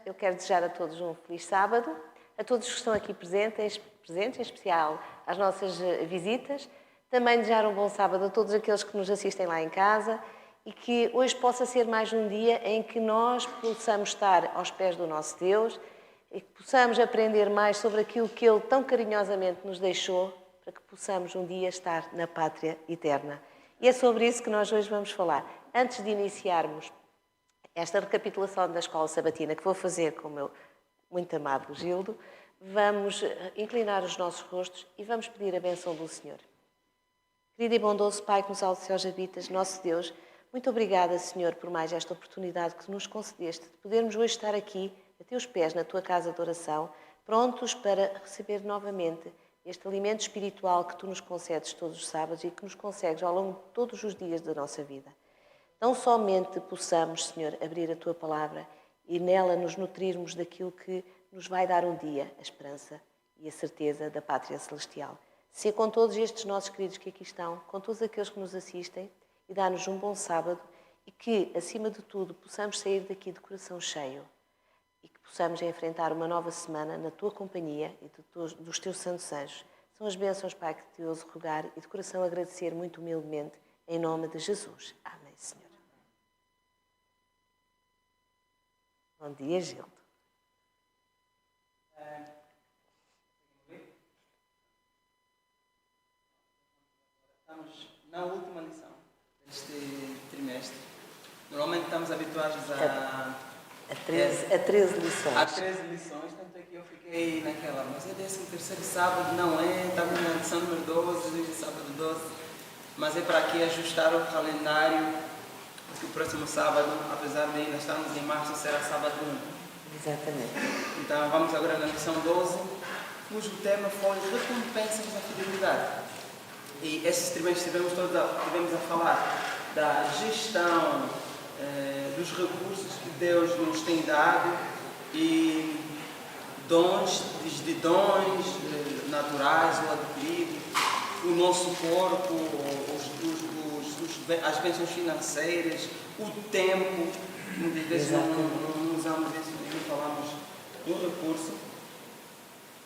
eu quero desejar a todos um feliz sábado, a todos que estão aqui presentes, em especial às nossas visitas. Também desejar um bom sábado a todos aqueles que nos assistem lá em casa e que hoje possa ser mais um dia em que nós possamos estar aos pés do nosso Deus e que possamos aprender mais sobre aquilo que Ele tão carinhosamente nos deixou para que possamos um dia estar na pátria eterna. E é sobre isso que nós hoje vamos falar. Antes de iniciarmos esta recapitulação da escola sabatina que vou fazer com o meu muito amado Gildo, vamos inclinar os nossos rostos e vamos pedir a bênção do Senhor. Querido e bondoso Pai que nos altos céus habitas, nosso Deus, muito obrigada, Senhor, por mais esta oportunidade que nos concedeste de podermos hoje estar aqui, a teus pés, na tua casa de oração, prontos para receber novamente este alimento espiritual que tu nos concedes todos os sábados e que nos consegues ao longo de todos os dias da nossa vida. Tão somente possamos, Senhor, abrir a tua palavra e nela nos nutrirmos daquilo que nos vai dar um dia a esperança e a certeza da pátria celestial. Se com todos estes nossos queridos que aqui estão, com todos aqueles que nos assistem, e dá-nos um bom sábado e que, acima de tudo, possamos sair daqui de coração cheio e que possamos enfrentar uma nova semana na tua companhia e dos teus santos anjos. São as bênçãos, Pai, que te ouso rogar e de coração agradecer muito humildemente, em nome de Jesus. Amém, Senhor. Bom dia, Gildo. Estamos na última lição deste trimestre. Normalmente estamos habituados a 13 lições. Há 13 lições, tanto é que eu fiquei naquela, mas é 13º sábado, não é? Estamos na lição número 12, hoje é sábado 12, mas é para aqui ajustar o calendário, porque o próximo sábado, apesar de ainda estarmos em março, será sábado 1. Exatamente. Então vamos agora na lição 12, cujo tema foi recompensas da fidelidade. E esse trimestre tivemos a falar da gestão dos recursos que Deus nos tem dado e dons naturais ou adquiridos, o nosso corpo, as bênçãos financeiras, o tempo. Muitas vezes não usamos isso, não falamos do recurso.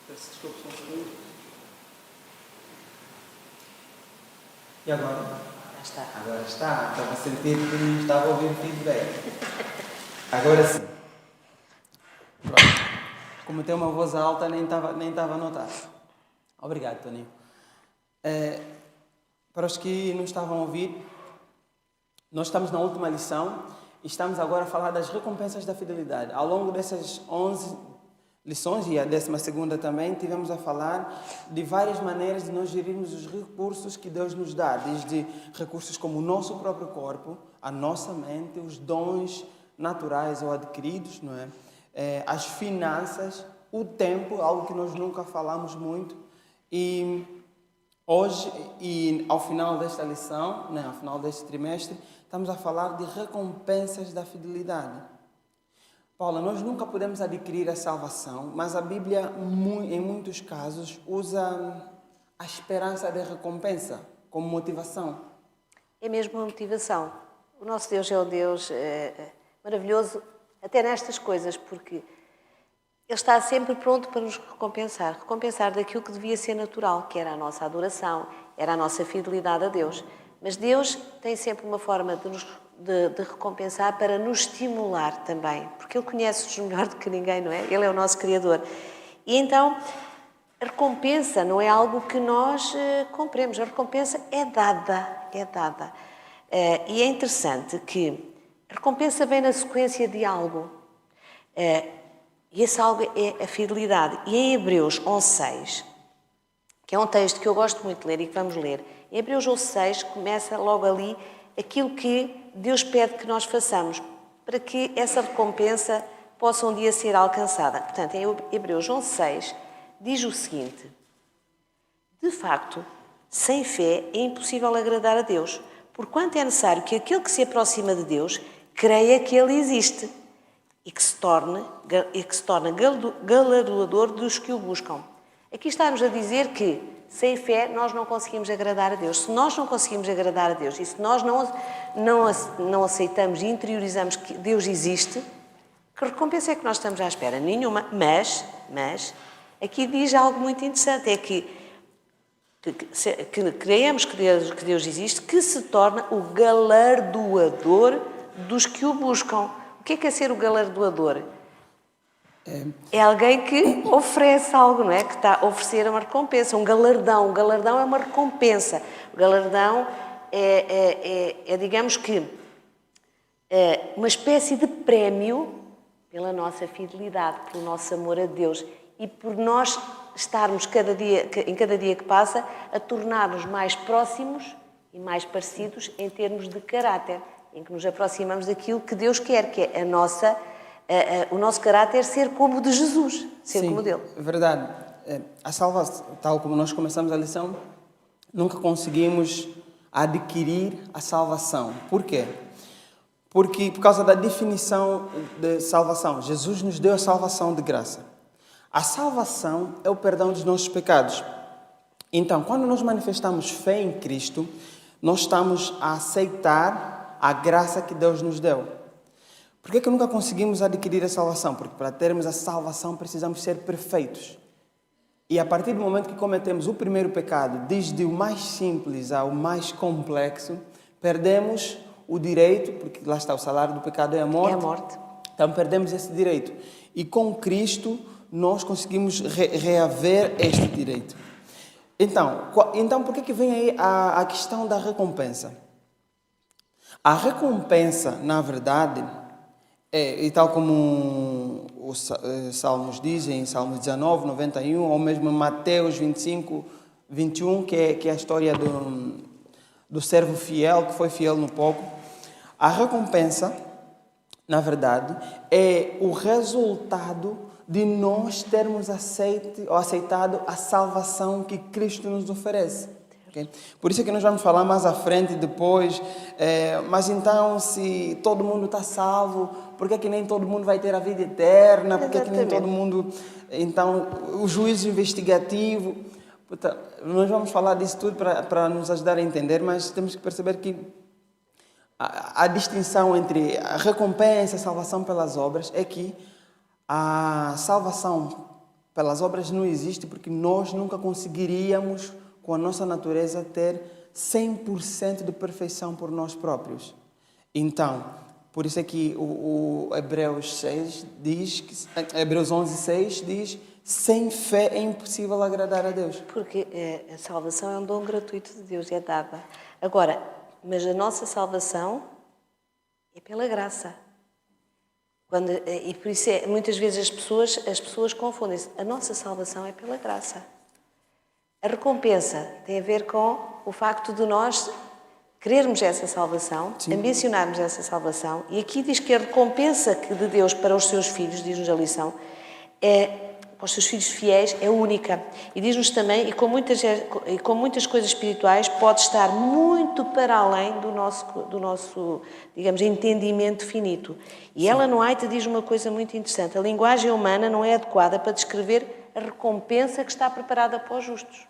Peço desculpa só um segundo. E agora? Já está. Agora está. Estava a sentir que não estava a ouvir feedback. Agora sim. Pronto. Como tem uma voz alta, nem estava a notar. Obrigado, Toninho. Para os que não estavam a ouvir, nós estamos na última lição e estamos agora a falar das recompensas da fidelidade. Ao longo dessas 11 lições, e a 12ª também, tivemos a falar de várias maneiras de nós gerirmos os recursos que Deus nos dá, desde recursos como o nosso próprio corpo, a nossa mente, os dons naturais ou adquiridos, não é? As finanças, o tempo, algo que nós nunca falamos muito. E hoje, e ao final desta lição, né, ao final deste trimestre, estamos a falar de recompensas da fidelidade. Paula, nós nunca podemos adquirir a salvação, mas a Bíblia, em muitos casos, usa a esperança de recompensa como motivação. É mesmo uma motivação. O nosso Deus é um Deus maravilhoso, até nestas coisas, porque Ele está sempre pronto para nos recompensar daquilo que devia ser natural, que era a nossa adoração, era a nossa fidelidade a Deus. Mas Deus tem sempre uma forma de recompensar para nos estimular também, porque Ele conhece-nos melhor do que ninguém, não é? Ele é o nosso Criador. E então, a recompensa não é algo que nós compremos, a recompensa é dada. E é interessante que a recompensa vem na sequência de algo, e esse algo é a fidelidade. E em Hebreus 11:6, que é um texto que eu gosto muito de ler e que vamos ler, em Hebreus 11:6 começa logo ali aquilo que Deus pede que nós façamos para que essa recompensa possa um dia ser alcançada. Portanto, em Hebreus 11:6 diz o seguinte: de facto, sem fé é impossível agradar a Deus, porquanto é necessário que aquele que se aproxima de Deus creia que Ele existe e que se torne galardoador dos que o buscam. Aqui está-nos a dizer que, sem fé, nós não conseguimos agradar a Deus. Se nós não conseguimos agradar a Deus e se nós não aceitamos e interiorizamos que Deus existe, Que recompensa é que nós estamos à espera? Nenhuma. Mas aqui diz algo muito interessante, é que creemos que Deus existe, que se torna o galardoador dos que o buscam. O que é ser o galardoador? É alguém que oferece algo, não é? Que está a oferecer uma recompensa, um galardão. O galardão é uma recompensa. O galardão digamos que, uma espécie de prémio pela nossa fidelidade, pelo nosso amor a Deus e por nós estarmos em cada dia que passa a tornar-nos mais próximos e mais parecidos em termos de caráter, em que nos aproximamos daquilo que Deus quer, que é o nosso caráter ser como o de Jesus, ser Sim, como o dele. É verdade. A salvação, tal como nós começamos a lição, nunca conseguimos adquirir a salvação. Por quê? Porque, por causa da definição de salvação, Jesus nos deu a salvação de graça. A salvação é o perdão dos nossos pecados. Então, quando nós manifestamos fé em Cristo, nós estamos a aceitar a graça que Deus nos deu. Por que nunca conseguimos adquirir a salvação? Porque para termos a salvação precisamos ser perfeitos. E a partir do momento que cometemos o primeiro pecado, desde o mais simples ao mais complexo, perdemos o direito, porque lá está, o salário do pecado é a morte. É a morte. Então perdemos esse direito. E com Cristo nós conseguimos reaver este direito. Então por que vem aí a questão da recompensa? A recompensa, na verdade, e tal como os Salmos dizem, em Salmos 19, 91, ou mesmo em Mateus 25, 21, que é a história do servo fiel, que foi fiel no pouco. A recompensa, na verdade, é o resultado de nós termos aceitado a salvação que Cristo nos oferece. Okay? Por isso é que nós vamos falar mais à frente, depois, mas então, se todo mundo está salvo, por que nem todo mundo vai ter a vida eterna? Por que nem todo mundo... Então, o juízo investigativo... Nós vamos falar disso tudo para nos ajudar a entender, mas temos que perceber que a distinção entre a recompensa e a salvação pelas obras é que a salvação pelas obras não existe porque nós nunca conseguiríamos, com a nossa natureza, ter 100% de perfeição por nós próprios. Então, por isso é que o Hebreus 11:6 diz: sem fé é impossível agradar a Deus. Porque a salvação é um dom gratuito de Deus, é dada. Agora, mas a nossa salvação é pela graça. E por isso muitas vezes as pessoas confundem-se. A nossa salvação é pela graça. A recompensa tem a ver com o facto de nós querermos essa salvação, Sim. ambicionarmos essa salvação. E aqui diz que a recompensa de Deus para os seus filhos, diz-nos a lição, para os seus filhos fiéis, é única. E diz-nos também, e com muitas coisas espirituais, pode estar muito para além do nosso digamos, entendimento finito. E Ellen White diz uma coisa muito interessante: a linguagem humana não é adequada para descrever a recompensa que está preparada para os justos.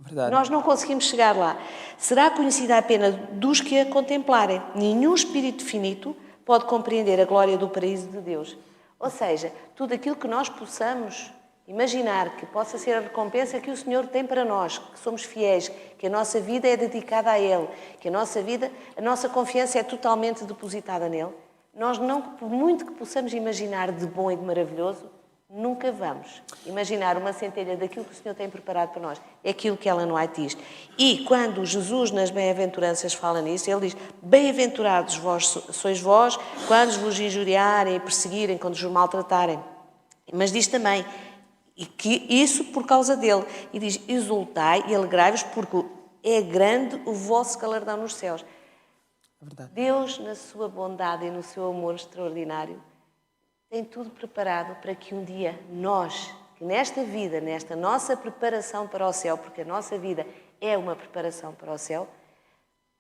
Verdade. Nós não conseguimos chegar lá. Será conhecida apenas dos que a contemplarem. Nenhum espírito finito pode compreender a glória do paraíso de Deus. Ou seja, tudo aquilo que nós possamos imaginar que possa ser a recompensa que o Senhor tem para nós, que somos fiéis, que a nossa vida é dedicada a Ele, que a nossa confiança é totalmente depositada nele, nós não, por muito que possamos imaginar de bom e de maravilhoso, nunca vamos imaginar uma centelha daquilo que o Senhor tem preparado para nós. É aquilo que Ellen White diz. E quando Jesus nas bem-aventuranças fala nisso, ele diz: bem-aventurados sois vós quando vos injuriarem e perseguirem, quando vos maltratarem. Mas diz também, e que isso por causa dele. E diz: exultai e alegrai-vos, porque é grande o vosso galardão nos céus. É verdade. Deus, na sua bondade e no seu amor extraordinário, tem tudo preparado para que um dia nós, que nesta vida, nesta nossa preparação para o céu, porque a nossa vida é uma preparação para o céu,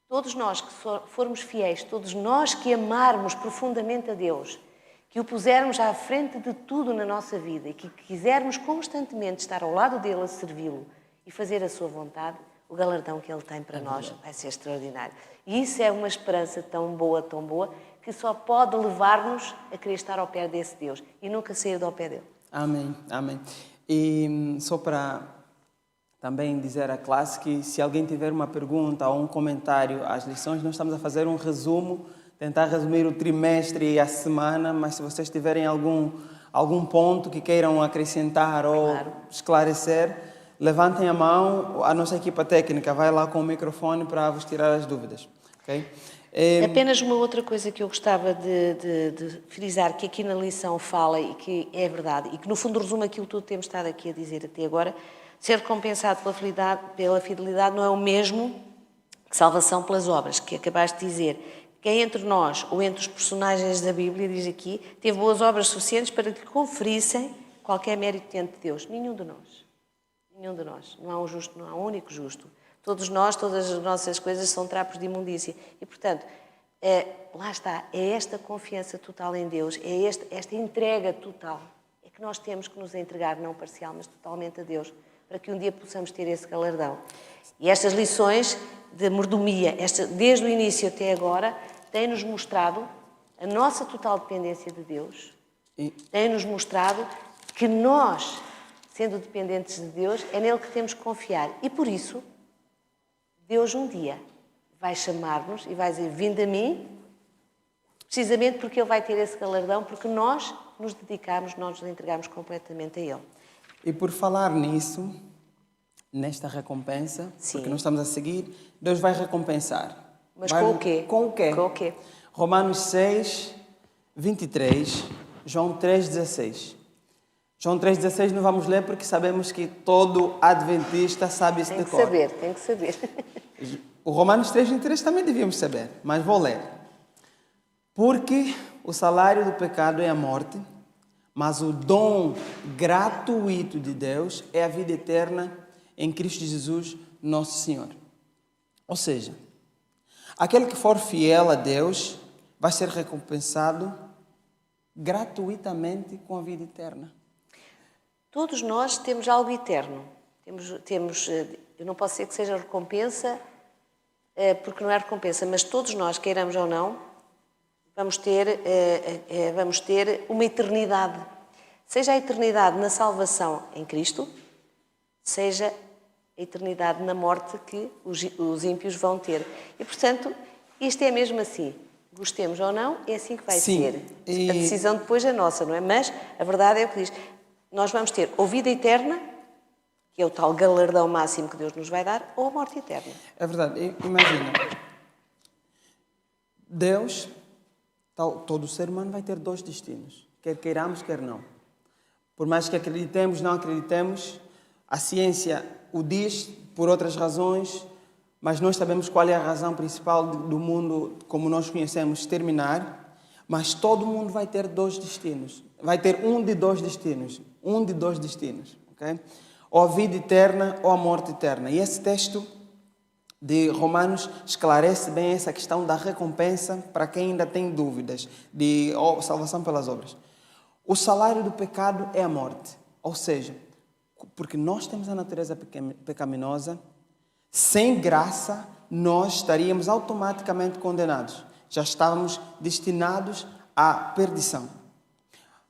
todos nós que formos fiéis, todos nós que amarmos profundamente a Deus, que o pusermos à frente de tudo na nossa vida e que quisermos constantemente estar ao lado dele a servi-lo e fazer a sua vontade, o galardão que ele tem para nós vai ser extraordinário. E isso é uma esperança tão boa, que só pode levar-nos a querer estar ao pé desse Deus e nunca sair do pé dele. Amém, amém. E só para também dizer à classe que se alguém tiver uma pergunta ou um comentário às lições, nós estamos a fazer um resumo, tentar resumir o trimestre e a semana, mas se vocês tiverem algum ponto que queiram acrescentar ou esclarecer, levantem a mão, a nossa equipa técnica vai lá com o microfone para vos tirar as dúvidas. Okay? Apenas uma outra coisa que eu gostava de frisar, que aqui na lição fala e que é verdade, e que no fundo resume aquilo que tudo temos estado aqui a dizer até agora, ser recompensado pela fidelidade não é o mesmo que salvação pelas obras, que acabaste de dizer. Quem entre nós, ou entre os personagens da Bíblia, diz aqui, teve boas obras suficientes para que lhe conferissem qualquer mérito diante de Deus. Nenhum de nós. Nenhum de nós. Não há um justo, não há um único justo. Todos nós, todas as nossas coisas são trapos de imundícia. E, portanto, lá está, é esta confiança total em Deus, é esta entrega total. É que nós temos que nos entregar, não parcial, mas totalmente a Deus, para que um dia possamos ter esse galardão. E estas lições de mordomia, desde o início até agora, têm-nos mostrado a nossa total dependência de Deus, têm-nos mostrado que nós, sendo dependentes de Deus, é nele que temos que confiar. E por isso, Deus um dia vai chamar-nos e vai dizer, vinde a mim, precisamente porque Ele vai ter esse galardão, porque nós nos dedicamos, nós nos entregamos completamente a Ele. E por falar nisso, nesta recompensa, Sim. porque nós estamos a seguir, Deus vai recompensar. Mas com o quê? Com o quê? Com o quê? Romanos 6, 23, João 3, 16. João 3,16 não vamos ler porque sabemos que todo adventista sabe isso de cor. Tem que saber. O Romanos 3,23 também devíamos saber, mas vou ler. Porque o salário do pecado é a morte, mas o dom gratuito de Deus é a vida eterna em Cristo Jesus, nosso Senhor. Ou seja, aquele que for fiel a Deus vai ser recompensado gratuitamente com a vida eterna. Todos nós temos algo eterno. Eu não posso dizer que seja recompensa, porque não é recompensa, mas todos nós, queiramos ou não, vamos ter uma eternidade. Seja a eternidade na salvação em Cristo, seja a eternidade na morte que os ímpios vão ter. E, portanto, isto é mesmo assim. Gostemos ou não, é assim que vai ser. A decisão depois é nossa, não é? Mas a verdade é o que diz. Nós vamos ter ou vida eterna, que é o tal galardão máximo que Deus nos vai dar, ou a morte eterna. É verdade. Imagina, Deus, todo ser humano vai ter dois destinos, quer queiramos, quer não. Por mais que acreditemos, não acreditemos, a ciência o diz por outras razões, mas nós sabemos qual é a razão principal do mundo, como nós conhecemos, terminar, mas todo mundo vai ter dois destinos. Vai ter um de dois destinos, ok? Ou a vida eterna ou a morte eterna. E esse texto de Romanos esclarece bem essa questão da recompensa para quem ainda tem dúvidas de salvação pelas obras. O salário do pecado é a morte, ou seja, porque nós temos a natureza pecaminosa, sem graça nós estaríamos automaticamente condenados. Já estávamos destinados à perdição.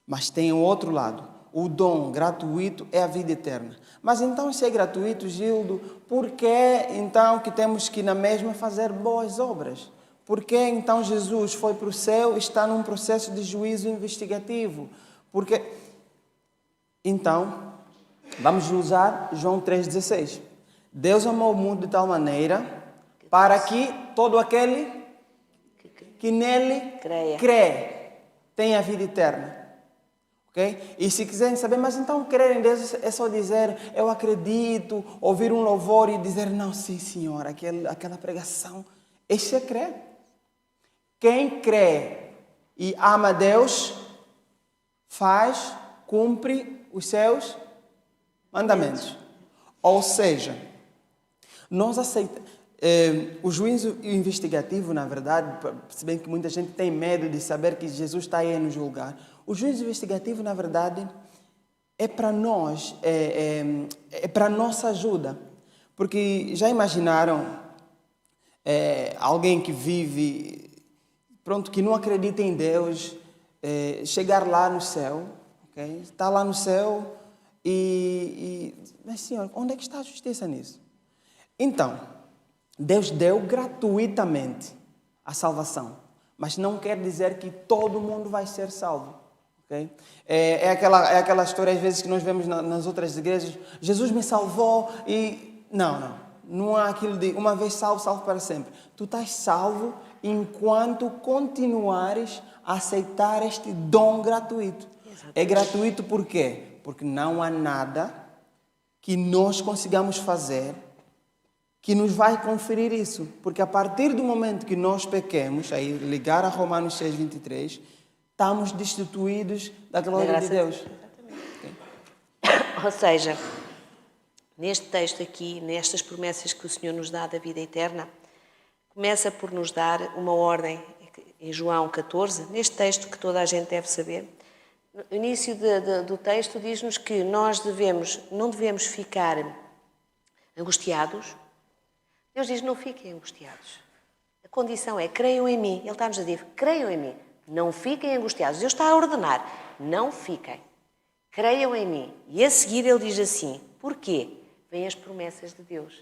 Mas tem o outro lado. O dom gratuito é a vida eterna. Mas então, se é gratuito, Gildo, por que então que temos que na mesma fazer boas obras? Por que então Jesus foi para o céu e está num processo de juízo investigativo? Porque então, vamos usar João 3,16. Deus amou o mundo de tal maneira para que todo aquele que nele crê tenha a vida eterna. Okay? E se quiserem saber, mas então crer em Deus é só dizer eu acredito, ouvir um louvor e dizer não, sim senhor, aquela pregação. Esse é crer. Quem crê e ama a Deus cumpre os seus mandamentos. Ou seja, nós aceitamos. O juízo investigativo, na verdade, se bem que muita gente tem medo de saber que Jesus está aí a nos julgar, o juízo investigativo, na verdade, é para nós, é para nossa ajuda. Porque já imaginaram alguém que vive pronto, que não acredita em Deus, chegar lá no céu, ok? Está lá no céu mas Senhor, onde é que está a justiça nisso? Então, Deus deu gratuitamente a salvação, mas não quer dizer que todo mundo vai ser salvo. Okay? É aquela história, às vezes, que nós vemos nas outras igrejas. Jesus me salvou e... Não há aquilo de uma vez salvo, salvo para sempre. Tu estás salvo enquanto continuares a aceitar este dom gratuito. Exatamente. É gratuito por quê? Porque não há nada que nós consigamos fazer que nos vai conferir isso. Porque a partir do momento que nós pequemos, aí ligar a Romanos 6:23, estamos destituídos da glória de Deus. Okay. Ou seja, neste texto aqui, nestas promessas que o Senhor nos dá da vida eterna, começa por nos dar uma ordem, em João 14, neste texto que toda a gente deve saber. No início do texto diz-nos que nós não devemos ficar angustiados. Deus diz, não fiquem angustiados. A condição é, creiam em mim. Ele está-nos a dizer, creiam em mim. Não fiquem angustiados. Deus está a ordenar, não fiquem. Creiam em mim. E a seguir ele diz assim, porquê? Vêm as promessas de Deus.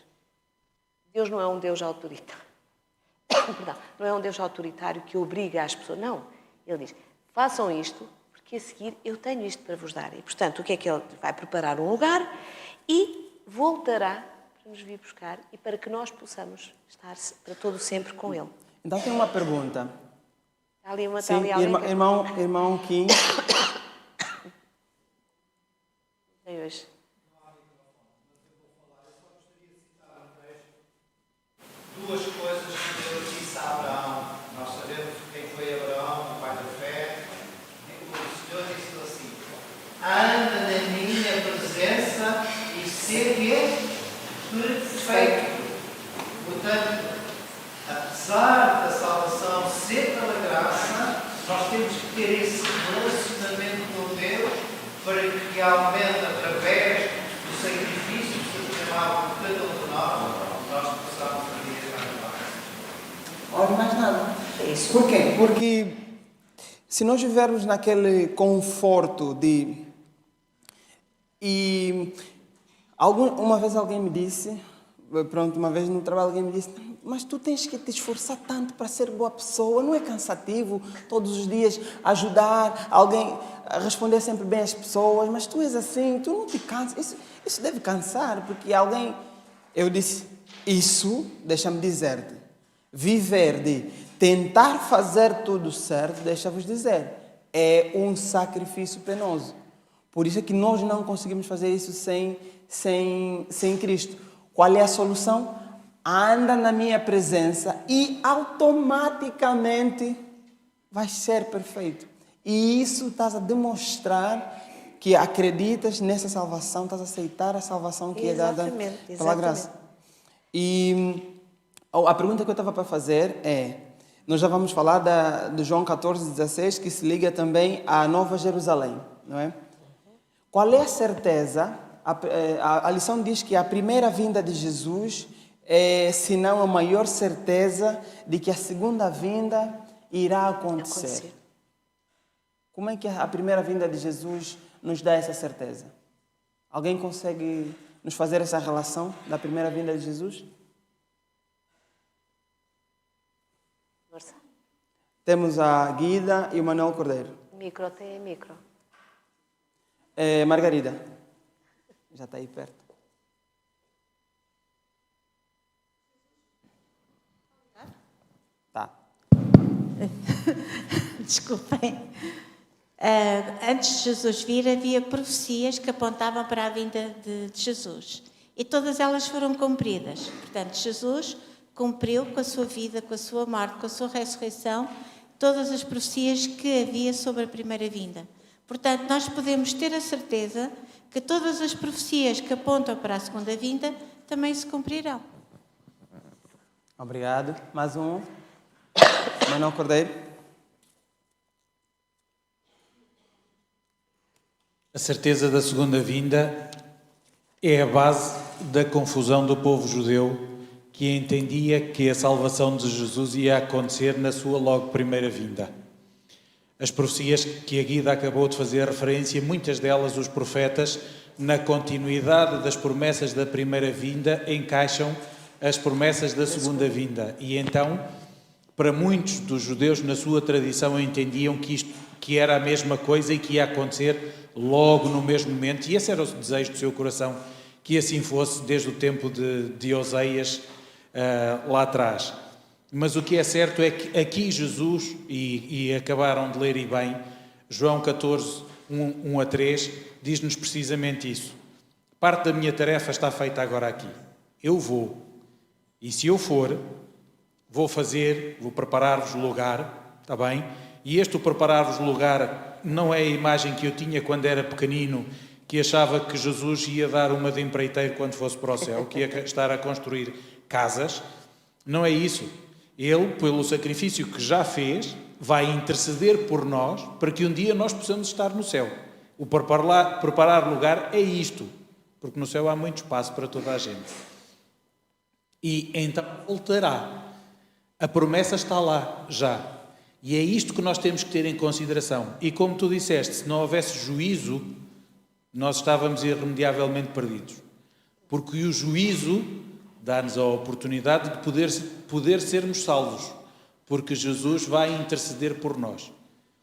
Deus não é um Deus autoritário. Perdão, não é um Deus autoritário que obriga as pessoas. Não. Ele diz, façam isto, porque a seguir eu tenho isto para vos dar. E, portanto, o que é que ele vai preparar? Um lugar e voltará para nos vir buscar e para que nós possamos estar para todo sempre com ele. Então, tem uma pergunta. Está ali uma Sim, irmão Kim. Tem hoje. Duas coisas que Deus disse a Abraão. Nós sabemos quem foi Abraão, o pai da fé. O Senhor disse assim: anda na minha presença e ser perfeito. Portanto, apesar da salvação ser pela graça, nós temos que ter esse relacionamento com Deus para que realmente, através do sacrifício que foi chamado por cada um de nós possamos viver a paz. Olha, mais nada. Isso. Por quê? Porque se nós vivermos naquele conforto de... Uma vez alguém me disse, uma vez no trabalho alguém me disse, mas tu tens que te esforçar tanto para ser boa pessoa, não é cansativo todos os dias ajudar alguém a responder sempre bem às pessoas, mas tu és assim, tu não te cansas, isso deve cansar, porque alguém... Eu disse, isso, deixa-me dizer-te, viver de tentar fazer tudo certo, deixa-vos dizer, é um sacrifício penoso. Por isso é que nós não conseguimos fazer isso sem Cristo. Qual é a solução? Anda na minha presença e automaticamente vai ser perfeito. E isso estás a demonstrar que acreditas nessa salvação, estás a aceitar a salvação que é dada pela graça. E a pergunta que eu estava para fazer é, nós já vamos falar de João 14:16, que se liga também à Nova Jerusalém, não é? Qual é a certeza? A lição diz que a primeira vinda de Jesus é, se não a maior certeza de que a segunda vinda irá acontecer. Como é que a primeira vinda de Jesus nos dá essa certeza? Alguém consegue nos fazer essa relação da primeira vinda de Jesus? Força. Temos a Guida e o Manuel Cordeiro. Micro, tem micro. Margarida. Já está aí perto. Tá. Desculpem. Antes de Jesus vir, havia profecias que apontavam para a vinda de Jesus. E todas elas foram cumpridas. Portanto, Jesus cumpriu com a sua vida, com a sua morte, com a sua ressurreição, todas as profecias que havia sobre a primeira vinda. Portanto, nós podemos ter a certeza que todas as profecias que apontam para a segunda vinda também se cumprirão. Obrigado. Mais um. Manuel Cordeiro. A certeza da segunda vinda é a base da confusão do povo judeu que entendia que a salvação de Jesus ia acontecer na sua logo primeira vinda. As profecias que a Guida acabou de fazer referência, muitas delas os profetas, na continuidade das promessas da primeira vinda, encaixam as promessas da segunda vinda. E então, para muitos dos judeus, na sua tradição, entendiam que era a mesma coisa e que ia acontecer logo no mesmo momento. E esse era o desejo do seu coração, que assim fosse desde o tempo de Oseias, lá atrás. Mas o que é certo é que aqui Jesus, e acabaram de ler e bem, João 14, 1 a 3, diz-nos precisamente isso. Parte da minha tarefa está feita agora aqui. Eu vou. E se eu for, vou preparar-vos lugar, está bem? E o preparar-vos lugar não é a imagem que eu tinha quando era pequenino, que achava que Jesus ia dar uma de empreiteiro quando fosse para o céu, que ia estar a construir casas. Não é isso. Ele, pelo sacrifício que já fez, vai interceder por nós para que um dia nós possamos estar no céu. O preparar lugar é isto, porque no céu há muito espaço para toda a gente. E então voltará. A promessa está lá já. E é isto que nós temos que ter em consideração. E como tu disseste, se não houvesse juízo, nós estávamos irremediavelmente perdidos. Porque o juízo dá-nos a oportunidade de poder sermos salvos, porque Jesus vai interceder por nós.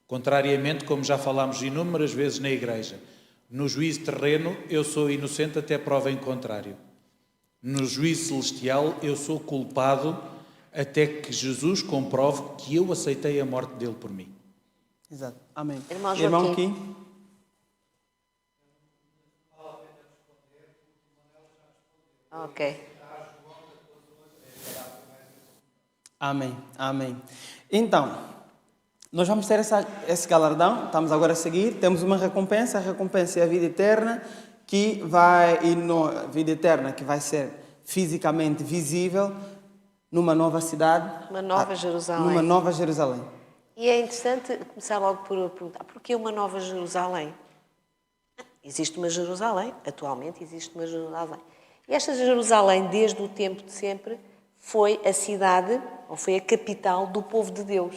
Contrariamente, como já falámos inúmeras vezes na igreja, no juízo terreno eu sou inocente até prova em contrário. No juízo celestial eu sou culpado até que Jesus comprove que eu aceitei a morte dele por mim. Exato. Amém. Irmão Kim? Ok. Amém, amém. Então, nós vamos ter esse galardão, estamos agora a seguir, temos uma recompensa, a recompensa é a vida eterna, vida eterna que vai ser fisicamente visível numa nova cidade. Uma nova Jerusalém. Numa nova Jerusalém. E é interessante começar logo por perguntar, porquê uma nova Jerusalém? Existe uma Jerusalém, atualmente existe uma Jerusalém. E esta Jerusalém, desde o tempo de sempre, foi a cidade, ou foi a capital do povo de Deus.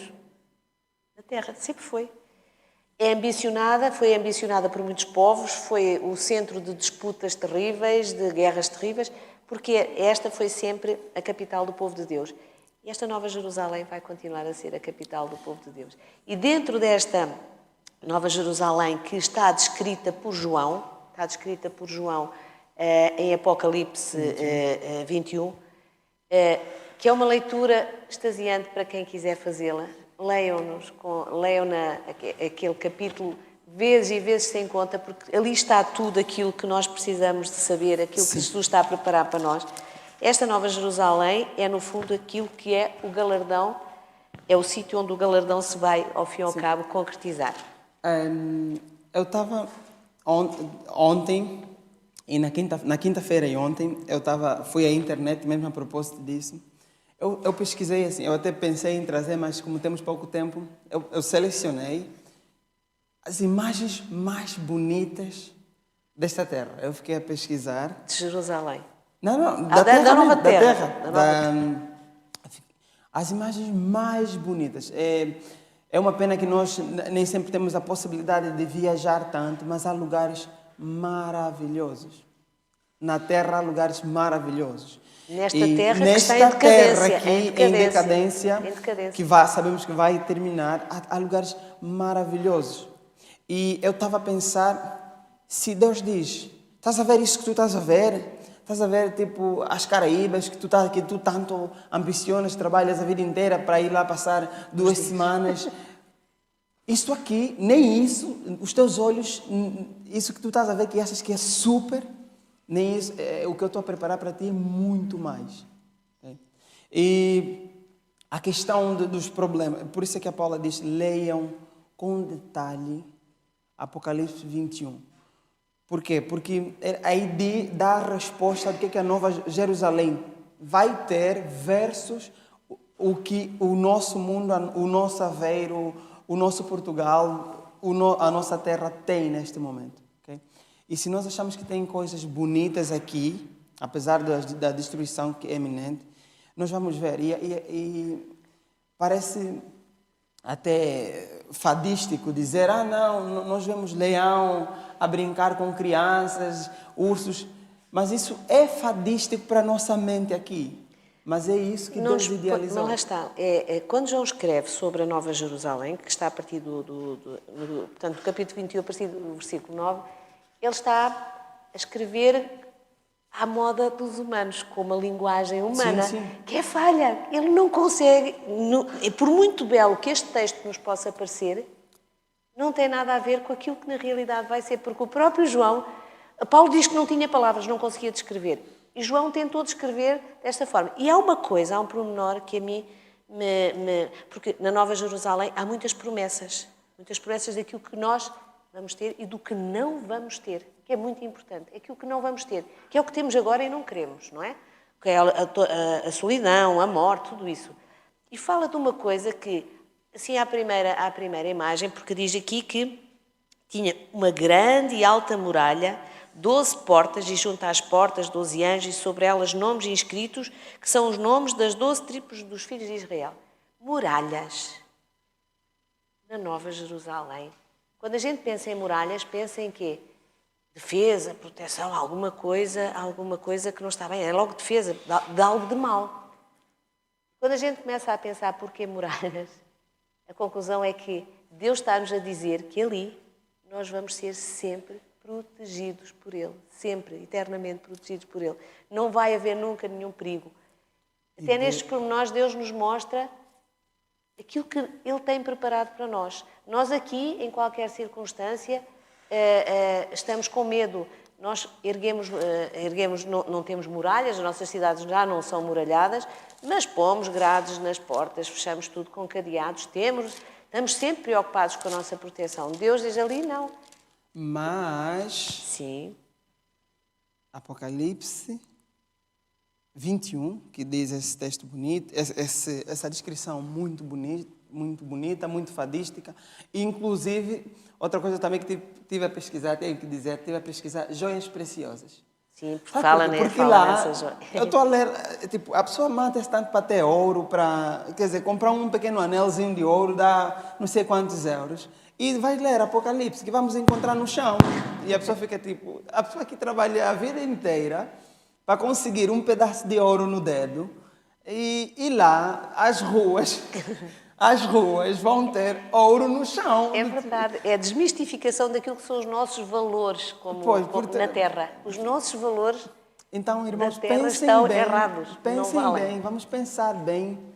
Na Terra, sempre foi. Foi ambicionada por muitos povos, foi o centro de disputas terríveis, de guerras terríveis, porque esta foi sempre a capital do povo de Deus. E esta nova Jerusalém vai continuar a ser a capital do povo de Deus. E dentro desta nova Jerusalém, que está descrita por João em Apocalipse 21, que é uma leitura extasiante para quem quiser fazê-la. Leiam aquele capítulo vezes e vezes sem conta, porque ali está tudo aquilo que nós precisamos de saber, aquilo que Jesus está a preparar para nós. Esta Nova Jerusalém é, no fundo, aquilo que é o galardão, é o sítio onde o galardão se vai, ao fim e ao cabo, concretizar. Eu estava ontem, e na quinta-feira e ontem, fui à internet mesmo a propósito disso. Eu pesquisei assim, eu até pensei em trazer, mas como temos pouco tempo, eu selecionei as imagens mais bonitas desta terra. Eu fiquei a pesquisar. De Jerusalém. Não, da nova terra. As imagens mais bonitas. É uma pena que nós nem sempre temos a possibilidade de viajar tanto, mas há lugares maravilhosos. Na terra há lugares maravilhosos. Nesta terra que está em decadência. Que sabemos que vai terminar, há lugares maravilhosos. E eu estava a pensar, se Deus diz, estás a ver isso que tu estás a ver? Estás a ver, tipo, as Caraíbas, que tu tanto ambicionas, trabalhas a vida inteira para ir lá passar 2 semanas. Isto aqui, nem isso, os teus olhos, isso que tu estás a ver, que achas que é super, nem isso, o que eu estou a preparar para ti é muito mais. E a questão dos problemas, por isso é que a Paula diz, leiam com detalhe Apocalipse 21. Por quê? Porque aí dá a resposta do que a Nova Jerusalém vai ter versus o que o nosso mundo, o nosso Aveiro, o nosso Portugal, a nossa terra tem neste momento. Okay? E se nós achamos que tem coisas bonitas aqui, apesar da destruição que é iminente, nós vamos ver. E parece até fadístico dizer, não, nós vemos leão a brincar com crianças, ursos, mas isso é fadístico para a nossa mente aqui. Mas é isso que Deus idealizou. Não, lá está. Quando João escreve sobre a Nova Jerusalém, que está a partir portanto, do capítulo 21, a partir do versículo 9, ele está a escrever à moda dos humanos, com uma linguagem humana, sim. que é falha. Ele não consegue, por muito belo que este texto nos possa parecer, não tem nada a ver com aquilo que na realidade vai ser, porque o próprio João, Paulo diz que não tinha palavras, não conseguia descrever. E João tentou descrever desta forma. E há uma coisa, há um pormenor que a mim porque na Nova Jerusalém há muitas promessas daquilo que nós vamos ter e do que não vamos ter, que é muito importante. É aquilo que não vamos ter, que é o que temos agora e não queremos, não é? Que é a solidão, a morte, tudo isso. E fala de uma coisa que, assim à primeira imagem, porque diz aqui que tinha uma grande e alta muralha, 12 portas, e junto às portas 12 anjos, e sobre elas nomes inscritos, que são os nomes das 12 tribos dos filhos de Israel. Muralhas na Nova Jerusalém. Quando a gente pensa em muralhas, pensa em quê? Defesa, proteção, alguma coisa que não está bem. É logo defesa de algo de mal. Quando a gente começa a pensar porquê muralhas, a conclusão é que Deus está-nos a dizer que ali nós vamos ser sempre protegidos por Ele. Sempre, eternamente protegidos por Ele. Não vai haver nunca nenhum perigo. Até nestes pormenores Deus nos mostra aquilo que Ele tem preparado para nós. Nós aqui, em qualquer circunstância, estamos com medo. Nós erguemos não temos muralhas, as nossas cidades já não são muralhadas, mas pomos grades nas portas, fechamos tudo com cadeados, estamos sempre preocupados com a nossa proteção. Deus diz ali, não. Mas, Sim. Apocalipse 21, que diz esse texto bonito, essa descrição muito bonita, muito fadística. Inclusive, outra coisa também que tive a pesquisar, tive a pesquisar joias preciosas. Sim, Porque lá, eu estou a ler, tipo, a pessoa mata-se tanto para ter ouro, quer dizer, comprar um pequeno anelzinho de ouro dá não sei quantos euros. E vai ler Apocalipse, que vamos encontrar no chão. E a pessoa fica tipo, a pessoa que trabalha a vida inteira para conseguir um pedaço de ouro no dedo, e lá as ruas vão ter ouro no chão. É verdade, é a desmistificação daquilo que são os nossos valores como na Terra. Os nossos valores então, irmãos, da Terra pensem estão bem, errados, não valem. bem, vamos pensar bem.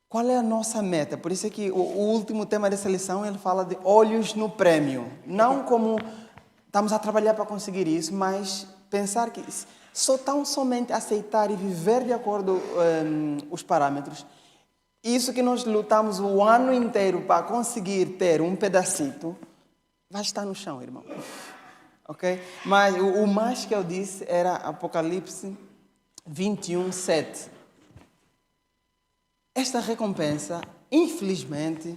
Qual é a nossa meta? Por isso é que o último tema dessa lição, ele fala de olhos no prêmio. Não como estamos a trabalhar para conseguir isso, mas pensar que só tão somente aceitar e viver de acordo com os parâmetros. Isso que nós lutamos o ano inteiro para conseguir ter um pedacito, vai estar no chão, irmão. Ok? Mas o mais que eu disse era Apocalipse 21, 7. Esta recompensa, infelizmente,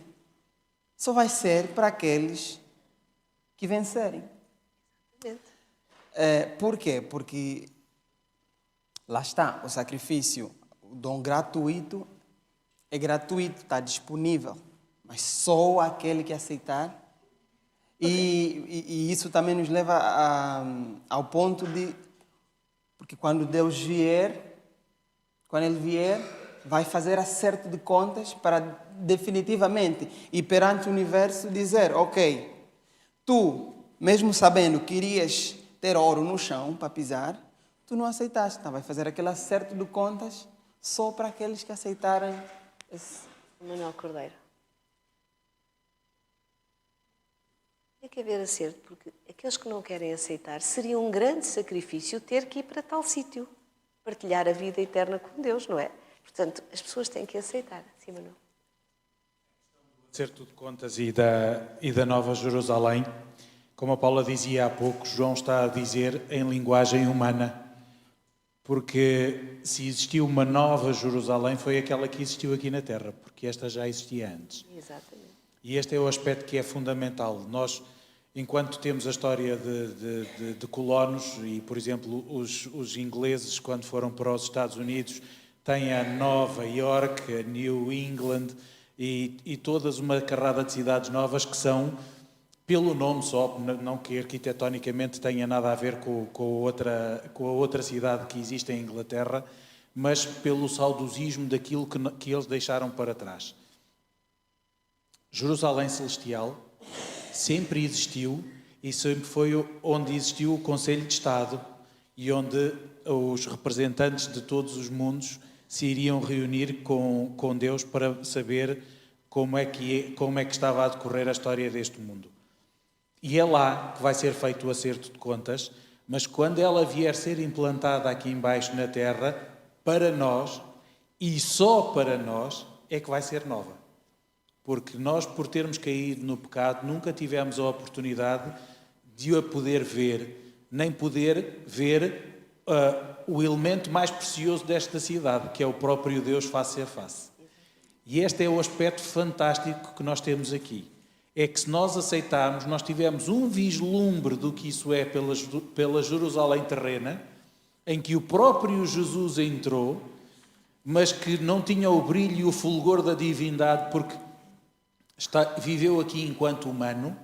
só vai ser para aqueles que vencerem. Por quê? Porque lá está, o sacrifício, o dom gratuito, é gratuito, está disponível, mas só aquele que aceitar. E isso também nos leva ao ponto de, porque quando Ele vier, vai fazer acerto de contas para definitivamente e perante o universo dizer, ok, tu, mesmo sabendo que irias ter ouro no chão para pisar, tu não aceitaste, então vai fazer aquele acerto de contas só para aqueles que aceitarem esse... Manuel Cordeiro. Tem que haver acerto, porque aqueles que não querem aceitar, seria um grande sacrifício ter que ir para tal sítio, partilhar a vida eterna com Deus, não é? Portanto, as pessoas têm que aceitar. Sim, Manuel. Acerto de contas e da Nova Jerusalém, como a Paula dizia há pouco, João está a dizer em linguagem humana, porque se existiu uma Nova Jerusalém foi aquela que existiu aqui na Terra, porque esta já existia antes. Exatamente. E este é o aspecto que é fundamental. Nós, enquanto temos a história de colonos, e por exemplo os ingleses quando foram para os Estados Unidos tem a Nova York, a New England e todas uma carrada de cidades novas que são, pelo nome só, não que arquitetonicamente tenha nada a ver com a outra cidade que existe em Inglaterra, mas pelo saudosismo daquilo que eles deixaram para trás. Jerusalém Celestial sempre existiu e sempre foi onde existiu o Conselho de Estado e onde os representantes de todos os mundos se iriam reunir com Deus para saber como é que estava a decorrer a história deste mundo. E é lá que vai ser feito o acerto de contas, mas quando ela vier ser implantada aqui embaixo na Terra, para nós, e só para nós, é que vai ser nova. Porque nós, por termos caído no pecado, nunca tivemos a oportunidade de a poder ver, nem poder ver o elemento mais precioso desta cidade, que é o próprio Deus face a face. E este é o aspecto fantástico que nós temos aqui. É que se nós aceitarmos, nós tivemos um vislumbre do que isso é pela Jerusalém terrena, em que o próprio Jesus entrou, mas que não tinha o brilho e o fulgor da divindade, porque viveu aqui enquanto humano,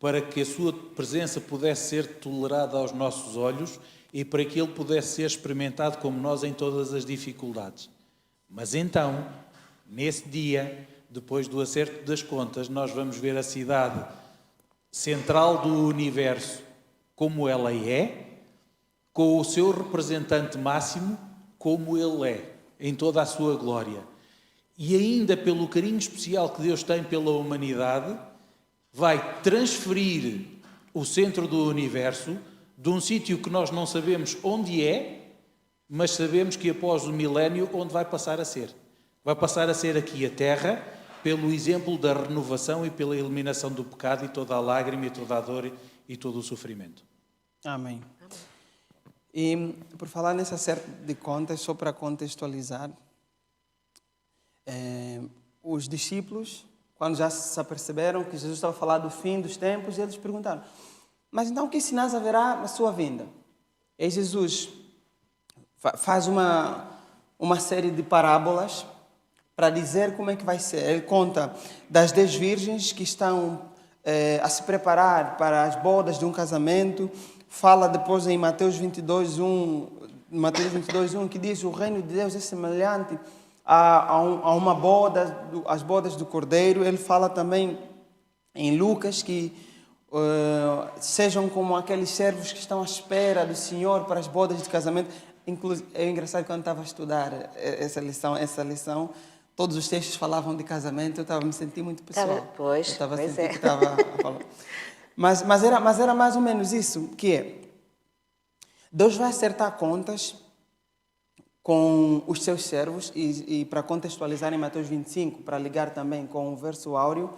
para que a sua presença pudesse ser tolerada aos nossos olhos e para que ele pudesse ser experimentado como nós em todas as dificuldades. Mas então, nesse dia, depois do acerto das contas, nós vamos ver a cidade central do universo como ela é, com o seu representante máximo como ele é, em toda a sua glória. E ainda pelo carinho especial que Deus tem pela humanidade, vai transferir o centro do universo de um sítio que nós não sabemos onde é, mas sabemos que após o milénio, onde vai passar a ser. Vai passar a ser aqui a Terra, pelo exemplo da renovação e pela eliminação do pecado e toda a lágrima e toda a dor e todo o sofrimento. Amém. E por falar nesse acerto de contas, só para contextualizar, os discípulos, quando já se aperceberam que Jesus estava a falar do fim dos tempos, eles perguntaram: mas então que sinais haverá na sua vinda? E Jesus faz uma série de parábolas para dizer como é que vai ser. Ele conta das 10 virgens que estão a se preparar para as bodas de um casamento. Fala depois em Mateus 22:1, que diz: o reino de Deus é semelhante a uma boda, as bodas do Cordeiro. Ele fala também em Lucas que sejam como aqueles servos que estão à espera do Senhor para as bodas de casamento. É engraçado, quando estava a estudar essa lição, todos os textos falavam de casamento. Eu estava me sentindo muito pessoal. Pois, eu estava pois sentindo é. que estava a falar. Mas era mais ou menos isso, que é: Deus vai acertar contas com os seus servos, e para contextualizar em Mateus 25, para ligar também com o verso áureo,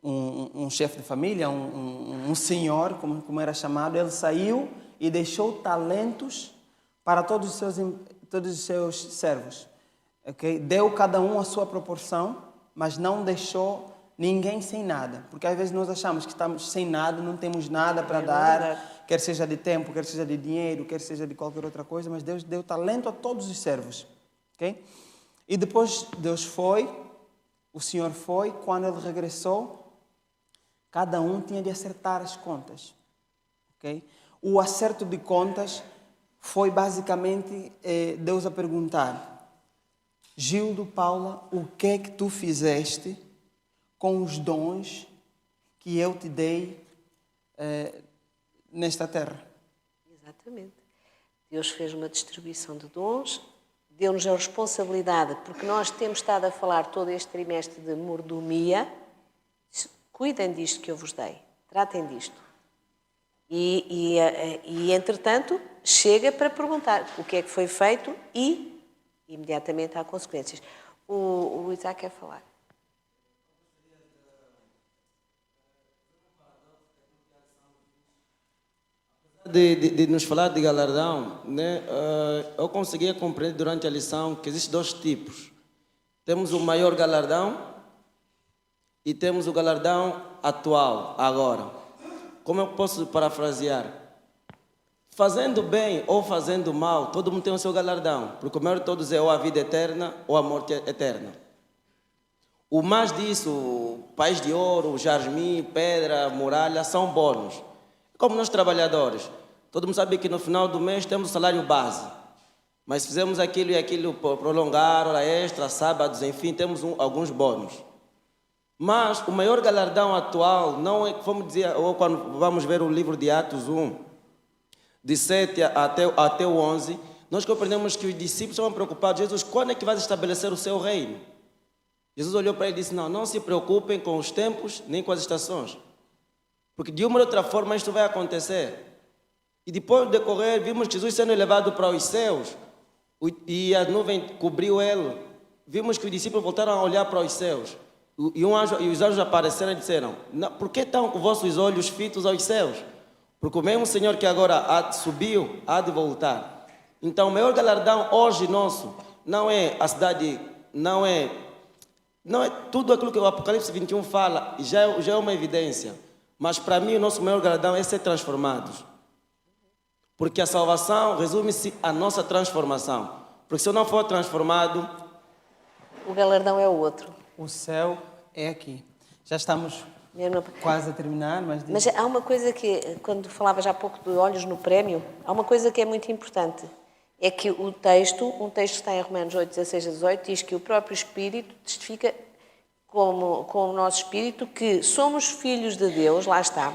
um chefe de família, um senhor, como era chamado, ele saiu e deixou talentos para todos os seus servos. Okay? Deu cada um a sua proporção, mas não deixou ninguém sem nada. Porque às vezes nós achamos que estamos sem nada, não temos nada para dar, quer seja de tempo, quer seja de dinheiro, quer seja de qualquer outra coisa, mas Deus deu talento a todos os servos. Okay? E depois o Senhor foi, quando Ele regressou, cada um tinha de acertar as contas. Okay? O acerto de contas foi basicamente Deus a perguntar: Gildo, Paula, o que é que tu fizeste com os dons que eu te dei nesta terra? Exatamente. Deus fez uma distribuição de dons, deu-nos a responsabilidade, porque nós temos estado a falar todo este trimestre de mordomia. Cuidem disto que eu vos dei, tratem disto. E entretanto, chega para perguntar o que é que foi feito e imediatamente há consequências. O Isaac quer falar. De nos falar de galardão, né? Eu conseguia compreender durante a lição que existem 2 tipos. Temos o maior galardão e temos o galardão atual, agora. Como eu posso parafrasear? Fazendo bem ou fazendo mal, todo mundo tem o seu galardão, porque o maior de todos é ou a vida eterna ou a morte eterna. O mais disso, País de Ouro, Jasmim, Pedra, Muralha, são bônus. Como nós trabalhadores, todo mundo sabe que no final do mês temos o salário base. Mas se fizemos aquilo e aquilo prolongar, hora extra, sábados, enfim, temos alguns bônus. Mas o maior galardão atual não é, vamos dizer, ou quando vamos ver o livro de Atos 1, de 7 até o 11, nós compreendemos que os discípulos estavam preocupados. Jesus, quando é que vai estabelecer o seu reino? Jesus olhou para ele e disse, não se preocupem com os tempos nem com as estações. Porque de uma ou outra forma isto vai acontecer. E depois de decorrer, vimos Jesus sendo elevado para os céus. E a nuvem cobriu ele. Vimos que os discípulos voltaram a olhar para os céus. E os anjos apareceram e disseram, por que estão com vossos olhos fitos aos céus? Porque o mesmo Senhor que agora subiu, há de voltar. Então, o maior galardão hoje nosso não é a cidade, não é tudo aquilo que o Apocalipse 21 fala, já é uma evidência. Mas para mim, o nosso maior galardão é ser transformados. Porque a salvação resume-se à nossa transformação. Porque se eu não for transformado, O galardão é o outro. O céu é aqui. Já estamos quase a terminar, Mas há uma coisa que, quando falavas há pouco de olhos no prémio, há uma coisa que é muito importante. É que um texto que está em Romanos 8, 16 a 18, diz que o próprio Espírito testifica com o nosso Espírito que somos filhos de Deus, lá está.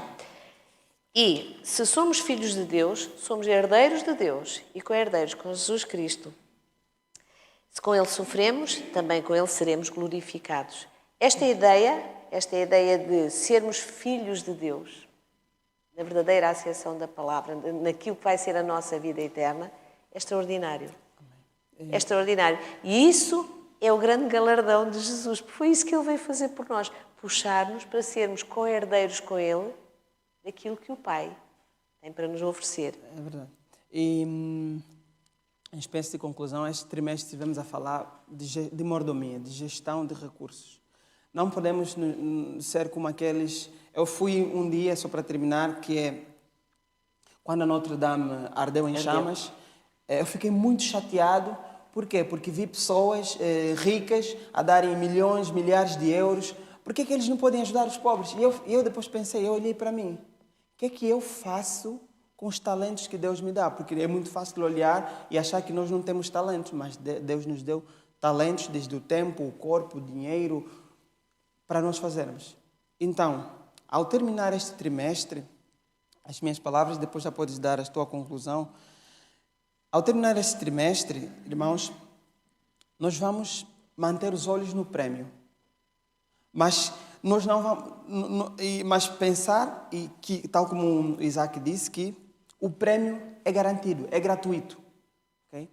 E se somos filhos de Deus, somos herdeiros de Deus e co-herdeiros com Jesus Cristo. Se com Ele sofremos, também com Ele seremos glorificados. Esta ideia de sermos filhos de Deus, na verdadeira acessão da palavra, naquilo que vai ser a nossa vida eterna, é extraordinário. É extraordinário. E isso é o grande galardão de Jesus. Foi isso que Ele veio fazer por nós. Puxar-nos para sermos co-herdeiros com Ele daquilo que o Pai tem para nos oferecer. É verdade. E, em espécie de conclusão, este trimestre estivemos a falar de mordomia, de gestão de recursos. Não podemos ser como aqueles... Eu fui um dia, só para terminar, que é quando a Notre Dame ardeu em chamas. Eu fiquei muito chateado. Por quê? Porque vi pessoas ricas a darem milhões, milhares de euros. Por que eles não podem ajudar os pobres? E eu depois pensei, eu olhei para mim. O que é que eu faço com os talentos que Deus me dá? Porque é muito fácil olhar e achar que nós não temos talentos, mas Deus nos deu talentos desde o tempo, o corpo, o dinheiro, para nós fazermos. Então, ao terminar este trimestre, as minhas palavras, depois já podes dar a tua conclusão. Ao terminar este trimestre, irmãos, nós vamos manter os olhos no prémio. Mas nós não vamos, mas pensar, e que, tal como o Isaac disse, que o prémio é garantido, é gratuito. Okay?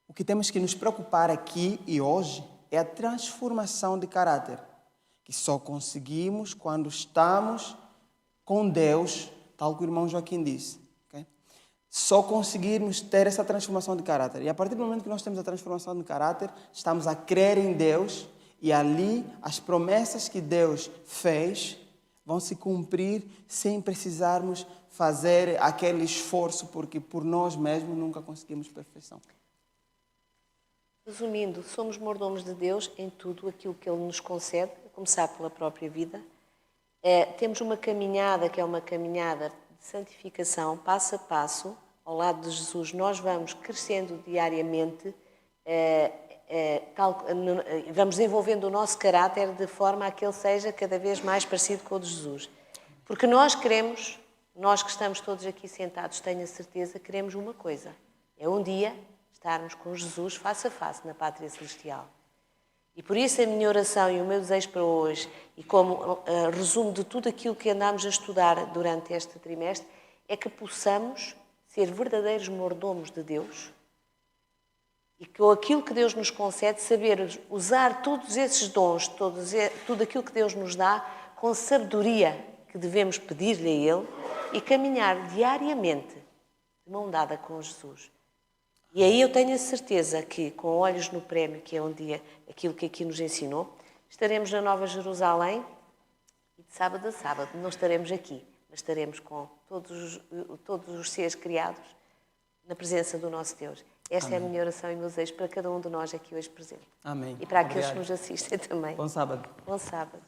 O que temos que nos preocupar aqui e hoje é a transformação de caráter, que só conseguimos quando estamos com Deus, tal como o irmão Joaquim disse. Okay? Só conseguirmos ter essa transformação de caráter. E a partir do momento que nós temos a transformação de caráter, estamos a crer em Deus. E ali, as promessas que Deus fez vão se cumprir sem precisarmos fazer aquele esforço, porque por nós mesmos nunca conseguimos perfeição. Resumindo, somos mordomos de Deus em tudo aquilo que Ele nos concede, a começar pela própria vida. Temos uma caminhada que é uma caminhada de santificação, passo a passo, ao lado de Jesus. Nós vamos crescendo diariamente, vamos desenvolvendo o nosso caráter de forma a que ele seja cada vez mais parecido com o de Jesus. Porque nós queremos, nós que estamos todos aqui sentados, tenho a certeza, queremos uma coisa. É um dia estarmos com Jesus face a face na Pátria Celestial. E por isso a minha oração e o meu desejo para hoje, e como resumo de tudo aquilo que andámos a estudar durante este trimestre, é que possamos ser verdadeiros mordomos de Deus, e com aquilo que Deus nos concede, saber usar todos esses dons, tudo aquilo que Deus nos dá, com sabedoria que devemos pedir-lhe a Ele e caminhar diariamente de mão dada com Jesus. E aí eu tenho a certeza que, com olhos no prémio, que é um dia aquilo que aqui nos ensinou, estaremos na Nova Jerusalém e de sábado a sábado não estaremos aqui, mas estaremos com todos os seres criados na presença do nosso Deus. Esta é a minha oração e meu desejo para cada um de nós aqui hoje presente. Amém. E para aqueles que Obrigado. nos assistem também. Bom sábado. Bom sábado.